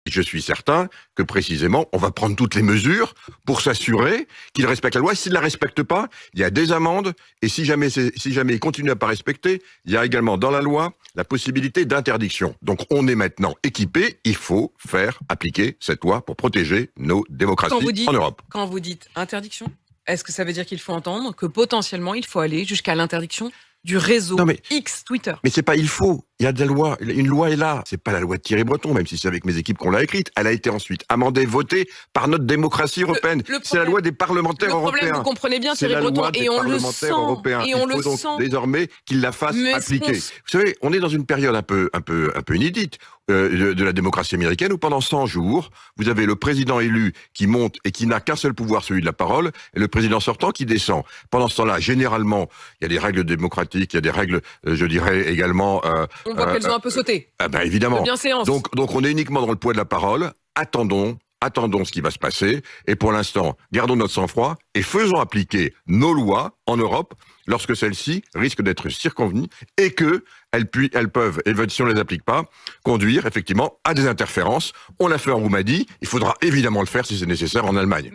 Je suis certain que précisément, on va prendre toutes les mesures pour s'assurer qu'il respecte la loi. S'il ne la respecte pas, il y a des amendes. Et si jamais il continue à pas respecter, il y a également dans la loi la possibilité d'interdiction. Donc on est maintenant équipé. Il faut faire appliquer cette loi pour protéger nos démocraties en Europe. Quand vous dites interdiction, est-ce que ça veut dire qu'il faut entendre que potentiellement il faut aller jusqu'à l'interdiction du réseau X Twitter? Mais c'est pas il faut. Il y a des lois. Une loi est là. C'est pas la loi de Thierry Breton, même si c'est avec mes équipes qu'on l'a écrite. Elle a été ensuite amendée, votée par notre démocratie européenne. C'est la loi des parlementaires européens. Vous comprenez bien, Thierry Breton, et on le sent. Et on le sent. Il faut donc désormais qu'ils la fassent appliquer. Vous savez, on est dans une période un peu inédite de la démocratie américaine où pendant 100 jours, vous avez le président élu qui monte et qui n'a qu'un seul pouvoir, celui de la parole, et le président sortant qui descend. Pendant ce temps-là, généralement, il y a des règles démocratiques, il y a des règles, je dirais également. On voit qu'elles ont un peu sauté. Ah ben évidemment. Bienséance. Donc on est uniquement dans le poids de la parole. Attendons ce qui va se passer. Et pour l'instant, gardons notre sang-froid et faisons appliquer nos lois en Europe lorsque celles-ci risquent d'être circonvenues et que elles peuvent, si on ne les applique pas, conduire effectivement à des interférences. On l'a fait en Roumanie. Il faudra évidemment le faire si c'est nécessaire en Allemagne.